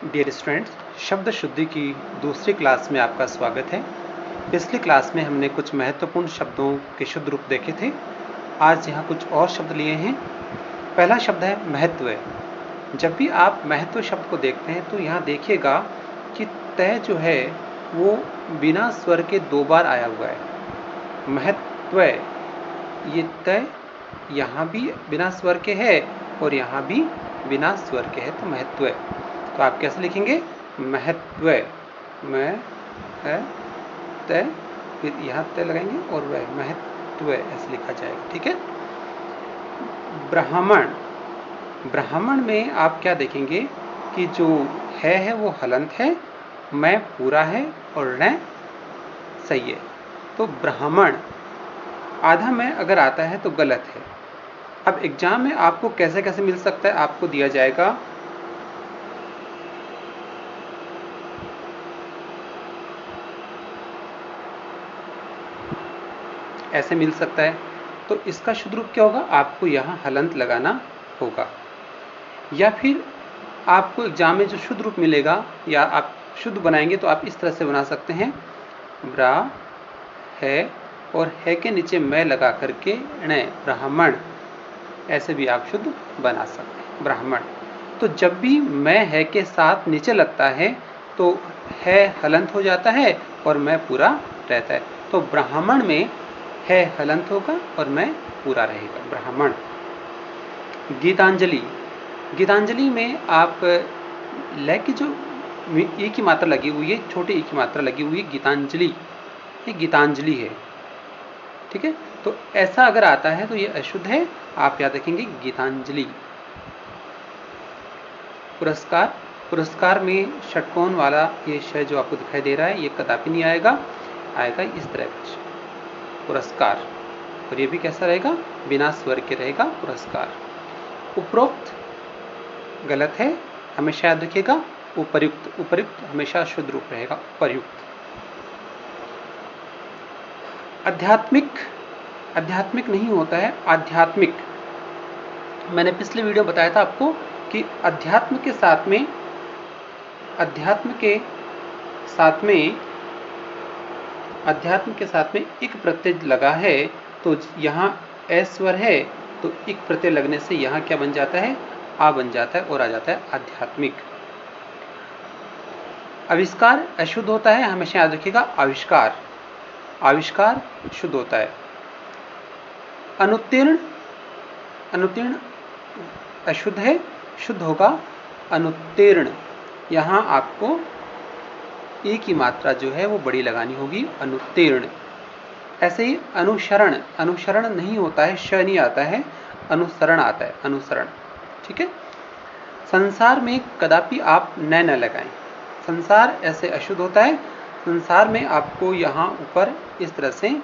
Dear students, शब्द शुद्धि की दूसरी क्लास में आपका स्वागत है। पिछली क्लास में हमने कुछ महत्वपूर्ण शब्दों के शुद्ध रूप देखे थे। आज यहाँ कुछ और शब्द लिए हैं। पहला शब्द है महत्व। जब भी आप महत्व शब्द को देखते हैं तो यहाँ देखिएगा कि तय जो है वो बिना स्वर के 2 बार आया हुआ है। महत्व, ये तय यहाँ भी बिना स्वर के है और यहाँ भी बिना स्वर के है, तो महत्व। तो आप कैसे लिखेंगे? महत्व, मैं है तय, फिर यहाँ तय लगाएंगे और वह महत्व ऐसे लिखा जाएगा। ठीक है। ब्राह्मण, ब्राह्मण में आप क्या देखेंगे कि जो है वो हलंत है, मैं पूरा है और न सही है। तो ब्राह्मण आधा में अगर आता है तो गलत है। अब एग्जाम में आपको कैसे कैसे मिल सकता है, आपको दिया जाएगा ऐसे मिल सकता है। तो इसका शुद्ध रूप क्या होगा? आपको यहाँ हलंत लगाना होगा, या फिर आपको एग्जाम में जो शुद्ध रूप मिलेगा या आप शुद्ध बनाएंगे तो आप इस तरह से बना सकते हैं, ब्रा है और है के नीचे मैं लगा करके ण, ब्राह्मण, ऐसे भी आप शुद्ध बना सकते हैं ब्राह्मण। तो जब भी मैं है के साथ नीचे लगता है तो है हलंत हो जाता है और मैं पूरा रहता है। तो ब्राह्मण में है हलंत होगा और मैं पूरा रहेगा, ब्राह्मण। गीतांजलि, गीतांजलि में आप ल की जो ई की मात्रा लगी हुई है, छोटे ई की मात्रा लगी हुई है, गीतांजलि, ये गीतांजलि है। ठीक है। तो ऐसा अगर आता है तो ये अशुद्ध है, आप याद रखेंगे गीतांजलि। पुरस्कार, पुरस्कार में षटकोण वाला ये शय जो आपको दिखाई दे रहा है ये कदापि नहीं आएगा, आएगा इस तरह का पुरस्कार, और ये भी कैसा रहेगा? बिना स्वर के रहेगा, पुरस्कार। उपरोक्त गलत है, हमेशा याद रखिएगा। उपर्युक्त, उपर्युक्त हमेशा शुद्ध रूप रहेगा, उपर्युक्त। आध्यात्मिक, आध्यात्मिक नहीं होता है, आध्यात्मिक। मैंने पिछले वीडियो बताया था आपको कि अध्यात्म के साथ में, अध्यात्म के साथ में, अध्यात्म के साथ में इक प्रत्यय लगा है, तो यहाँ स्वर है तो इक प्रत्यय लगने से यहाँ क्या बन जाता है? आ बन जाता है और आ जाता है आध्यात्मिक। आविष्कार अशुद्ध होता है, हमेशा याद रखिएगा आविष्कार, आविष्कार शुद्ध होता है। अनुत्तीर्ण, अनुत्तीर्ण अशुद्ध है, शुद्ध होगा अनुत्तीर्ण। यहाँ आपको ए की मात्रा जो है वो बड़ी लगानी होगी, अनुत्तीर्ण। ऐसे ही अनुसरण, अनुसरण नहीं होता है, श नहीं आता है, अनुसरण आता है, अनुसरण। ठीक है। संसार में कदापि आप न लगाएं, संसार ऐसे अशुद्ध होता है। संसार में आपको यहाँ ऊपर इस तरह से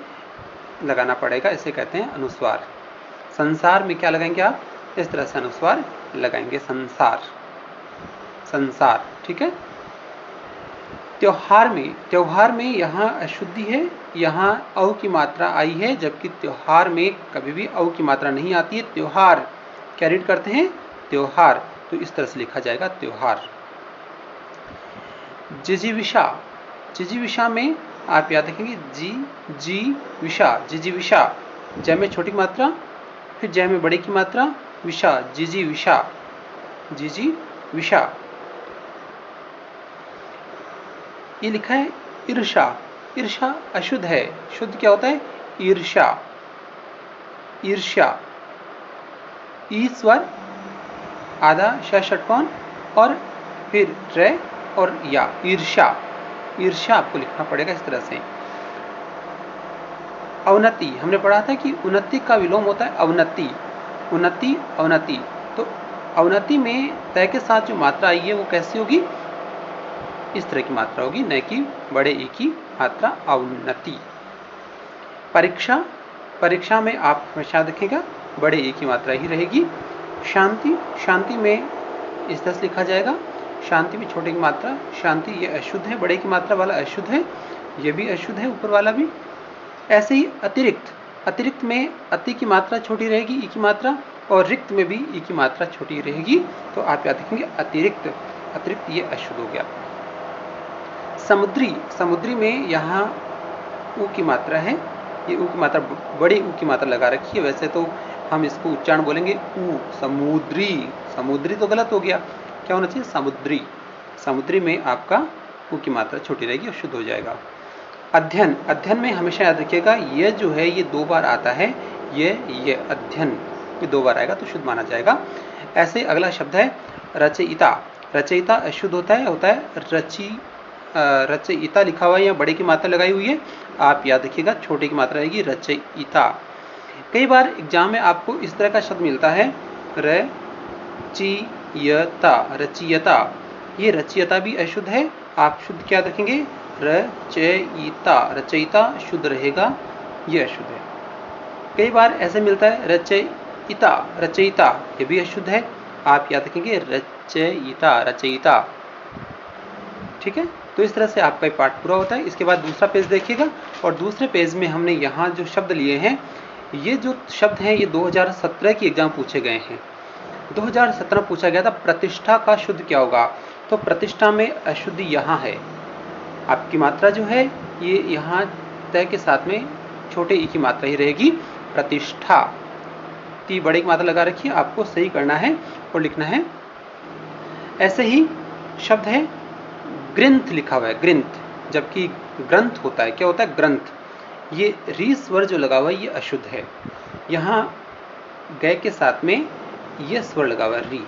लगाना पड़ेगा, इसे कहते हैं अनुस्वार। संसार में क्या लगाएंगे आप? इस तरह से अनुस्वार लगाएंगे, संसार, संसार। ठीक है। त्योहार में, त्योहार में यहाँ अशुद्धि है, यहाँ औ की मात्रा आई है, जबकि त्योहार में कभी भी औ की मात्रा नहीं आती है। त्योहार क्या रीड करते हैं? त्योहार, तो इस तरह से लिखा जाएगा त्योहार। जिजीविषा, जिजीविषा में आप याद रखेंगे जी जी विषा, जिजीविषा, जय में छोटी मात्रा, फिर जय में बड़ी की मात्रा, विषा, जिजीविषा, जिजीविषा। ये लिखा है ईर्षा, ईर्षा अशुद्ध है, शुद्ध क्या होता है? ईर्षा, ईर्ष्या, ई स्वर, आधा श षटकोण और फिर रे और या, ईर्ष्या, ईर्ष्या आपको लिखना पड़ेगा इस तरह से। अवनति, हमने पढ़ा था कि उन्नति का विलोम होता है अवनति, उन्नति, अवनति। तो अवनति में तय के साथ जो मात्रा आई है वो कैसी होगी? इस तरह की मात्रा होगी, न कि बड़े ई की मात्रा, अवनति। परीक्षा, परीक्षा में आप हमेशा रखिएगा बड़े ई की मात्रा ही रहेगी। शांति, शांति में इस तरह से लिखा जाएगा, शांति में छोटे की मात्रा, शांति, ये अशुद्ध है, बड़े की मात्रा वाला अशुद्ध है, ये भी अशुद्ध है, ऊपर वाला भी। ऐसे ही अतिरिक्त, अतिरिक्त में अति की मात्रा छोटी रहेगी, ई की मात्रा, और रिक्त में भी ई की मात्रा छोटी रहेगी, तो आप याद रखेंगे अतिरिक्त। अतिरिक्त ये अशुद्ध हो गया। समुद्री, समुद्री में यहाँ ऊ की मात्रा है, ये ऊ की मात्रा बड़ी ऊ की मात्रा लगा रखी है। वैसे तो हम इसको उच्चारण बोलेंगे ऊ, समुद्री। समुद्री तो गलत हो गया, क्या होना चाहिए? समुद्री। समुद्री में आपका ऊ की मात्रा छोटी रहेगी और शुद्ध हो जाएगा। अध्ययन, अध्ययन में हमेशा याद रखिएगा ये जो है ये 2 बार आता है, ये अध्ययन ये 2 बार आएगा तो शुद्ध माना जाएगा। ऐसे अगला शब्द है रचयिता। रचयिता अशुद्ध होता है रचयिता लिखा हुआ है या बड़े की मात्रा लगाई हुई है, आप याद रखिएगा छोटे की मात्रा रहेगी रचयिता। कई बार एग्जाम में आपको इस तरह का शब्द मिलता है रचियता, रचियता। ये रचियता भी अशुद्ध है, आप शुद्ध क्या रखेंगे? रचयिता। रचयिता शुद्ध रहेगा, ये अशुद्ध है। कई बार ऐसे मिलता है रचयिता, रचयिता, ये भी अशुद्ध है, आप याद रखेंगे रचयिता, रचयिता। ठीक है, तो इस तरह से आपका ये पाठ पूरा होता है। इसके बाद दूसरा पेज देखिएगा, और दूसरे पेज में हमने यहाँ जो शब्द लिए हैं, ये जो शब्द हैं ये 2017 की एग्जाम पूछे गए हैं। 2017 पूछा गया था प्रतिष्ठा का शुद्ध क्या होगा, तो प्रतिष्ठा में अशुद्ध यहाँ है, आपकी मात्रा जो है ये यहाँ तय के साथ में छोटे ई की मात्रा ही रहेगी, प्रतिष्ठा। ती बड़े की मात्रा लगा रखी है, आपको सही करना है और लिखना है। ऐसे ही शब्द है ग्रंथ, लिखा हुआ है ग्रंथ, जबकि ग्रंथ होता है, क्या होता है? ग्रंथ। ये री स्वर जो लगा हुआ है ये अशुद्ध है, यहाँ गय के साथ में ये स्वर लगा हुआ है री,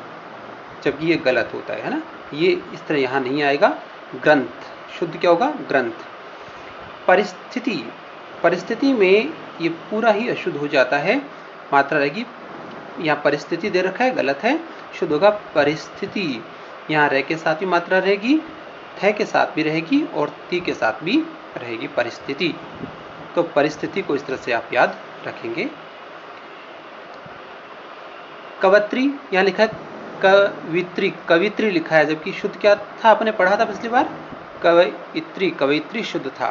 जबकि ये गलत होता है ना, ये इस तरह यहाँ नहीं आएगा। ग्रंथ शुद्ध क्या होगा? ग्रंथ। परिस्थिति, परिस्थिति में ये पूरा ही अशुद्ध हो जाता है, मात्रा रहेगी, यहाँ परिस्थिति दे रखा है, गलत है, शुद्ध होगा परिस्थिति। यहाँ रह के साथ भी मात्रा रहेगी, थ के साथ भी रहेगी और ती के साथ भी रहेगी, परिस्थिति। तो परिस्थिति को इस तरह से आप याद रखेंगे। कवत्री, यहाँ लिखा है कवित्री, कवित्री लिखा है, जबकि शुद्ध क्या था? आपने पढ़ा था पिछली बार, कवयित्री, कवयित्री शुद्ध था।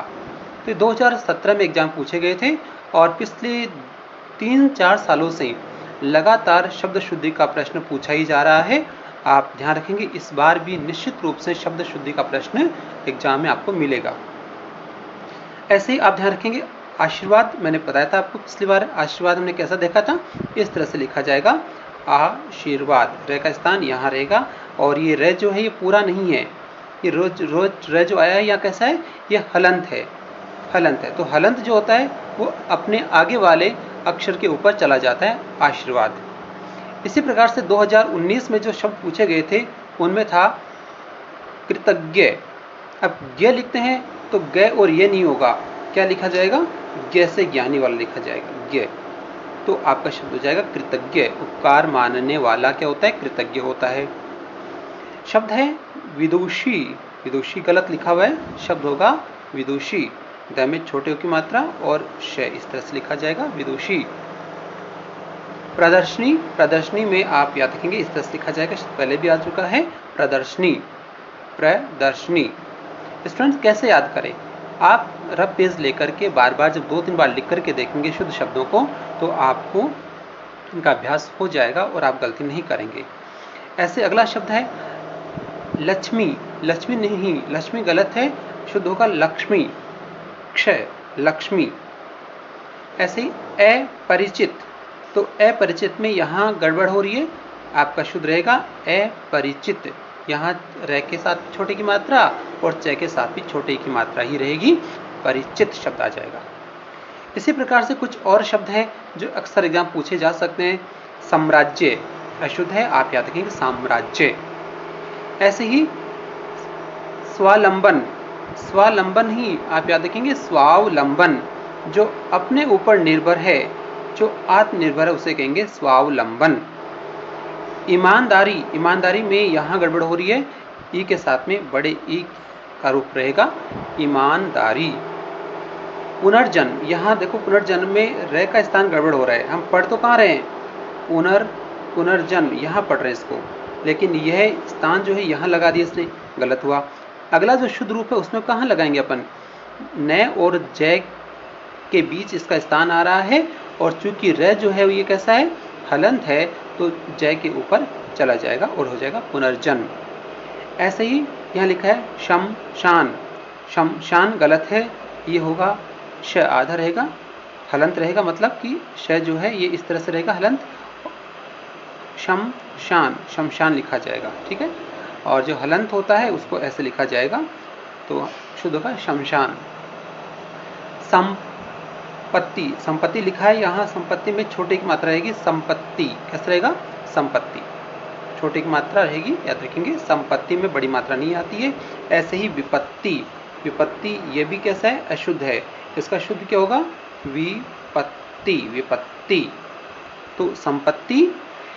तो 2017 में एग्जाम पूछे गए थे और पिछले 3-4 सालों से लगातार शब्द शुद्धि का प्रश्न पूछा ही जा रहा है। आप ध्यान रखेंगे इस बार भी निश्चित रूप से शब्द शुद्धि का प्रश्न एग्जाम में आपको मिलेगा। ऐसे ही आप ध्यान रखेंगे आशीर्वाद, मैंने बताया था आपको पिछली बार, आशीर्वाद हमने कैसा देखा था, इस तरह से लिखा जाएगा आशीर्वाद। रे का स्थान यहाँ रहेगा, और ये रे जो है ये पूरा नहीं है, ये रोज रोज रे जो आया है या कैसा है? ये हलंत है, हलंत है। तो हलंत जो होता है वो अपने आगे वाले अक्षर के ऊपर चला जाता है, आशीर्वाद। इसी प्रकार से 2019 में जो शब्द पूछे गए थे उनमें था कृतज्ञ। अब ज्ञ लिखते हैं तो ग और ये नहीं होगा, क्या लिखा जाएगा? ज्ञ से ज्ञानी वाला लिखा जाएगा, ज्ञ। तो आपका शब्द हो जाएगा कृतज्ञ। उपकार मानने वाला क्या होता है? कृतज्ञ होता है। शब्द है विदुषी, विदुषी गलत लिखा हुआ है, शब्द होगा विदुषी, द में छोटे की मात्रा और श इस तरह से लिखा जाएगा, विदुषी। प्रदर्शनी, प्रदर्शनी में आप याद रखेंगे इस तरह से लिखा जाएगा, पहले भी आ चुका है, प्रदर्शनी, प्रदर्शनी। स्टूडेंट्स कैसे याद करें? आप रफ पेज लेकर के बार बार जब 2-3 बार लिख करके देखेंगे शुद्ध शब्दों को, तो आपको इनका अभ्यास हो जाएगा और आप गलती नहीं करेंगे। ऐसे अगला शब्द है लक्ष्मी, लक्ष्मी नहीं, लक्ष्मी गलत है, शुद्ध होगा लक्ष्मी, क्षय, लक्ष्मी। ऐसे ही अपरिचित, तो अपरिचित में यहाँ गड़बड़ हो रही है, आपका शुद्ध रहेगा अपरिचित। यहाँ र के साथ छोटे की मात्रा और च के साथ भी छोटे की मात्रा ही रहेगी, परिचित शब्द आ जाएगा। इसी प्रकार से कुछ और शब्द हैं जो अक्सर एग्जाम पूछे जा सकते हैं। साम्राज्य अशुद्ध है, आप याद रखेंगे साम्राज्य। ऐसे ही स्वावलंबन, स्वावलंबन ही आप याद रखेंगे स्वावलंबन, जो अपने ऊपर निर्भर है, जो आत्मनिर्भर है उसे कहेंगे स्वावलंबन। ईमानदारी, ईमानदारी में यहाँ गड़बड़ हो रही है, ई के साथ में बड़े ई का रूप रहेगा, ईमानदारी। पुनर्जन्म, यहाँ देखो पुनर्जन्म में र का स्थान गड़बड़ हो रहा है, हम पढ़ तो कहाँ रहे हैं? पुनर्जन्म, यहाँ पढ़ रहे हैं इसको, लेकिन यह स्थान जो है यहाँ लगा दिया इसने, गलत हुआ। अगला जो शुद्ध रूप है उसमें कहाँ लगाएंगे अपन? न और जय के बीच इसका स्थान आ रहा है, और चूंकि र जो है ये कैसा है? हलंत है, तो जय के ऊपर चला जाएगा और हो जाएगा पुनर्जन्म। ऐसे ही यहाँ लिखा है शमशान, शमशान गलत है, ये होगा श आधा रहेगा, हलंत रहेगा, मतलब कि श जो है ये इस तरह से रहेगा हलंत, शमशान, शमशान लिखा जाएगा, ठीक है। और जो हलंत होता है उसको ऐसे लिखा जाएगा, तो शुद्ध होगा शमशान। संपत्ति, संपत्ति लिखा है यहाँ, संपत्ति में छोटे की मात्रा रहेगी, संपत्ति कैसे रहेगा, संपत्ति, छोटे की मात्रा रहेगी, याद रखेंगे, संपत्ति में बड़ी मात्रा नहीं आती है। ऐसे ही विपत्ति, विपत्ति ये भी कैसा है, अशुद्ध है, इसका शुद्ध क्या होगा, विपत्ति, विपत्ति। तो संपत्ति,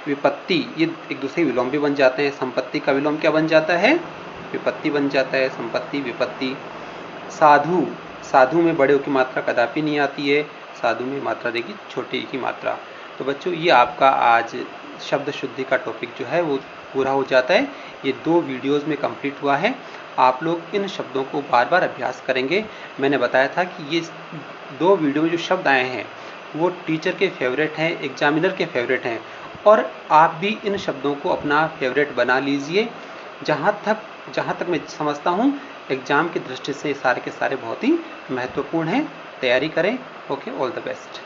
विपत्ति ये एक दूसरे विलोम भी बन जाते हैं, संपत्ति का विलोम क्या बन जाता है, विपत्ति बन जाता है, संपत्ति विपत्ति। साधु, साधु में बड़े की मात्रा कदापि नहीं आती है, साधु में मात्रा देगी छोटी की मात्रा। तो बच्चों ये आपका आज शब्द शुद्धि का टॉपिक जो है वो पूरा हो जाता है, ये 2 वीडियोस में कंप्लीट हुआ है। आप लोग इन शब्दों को बार बार अभ्यास करेंगे। मैंने बताया था कि ये 2 वीडियो में जो शब्द आए हैं वो टीचर के फेवरेट हैं, एग्जामिनर के फेवरेट हैं, और आप भी इन शब्दों को अपना फेवरेट बना लीजिए। जहाँ तक मैं समझता हूँ एग्जाम की दृष्टि से सारे के सारे बहुत ही महत्वपूर्ण हैं। तैयारी करें। Okay, all the best.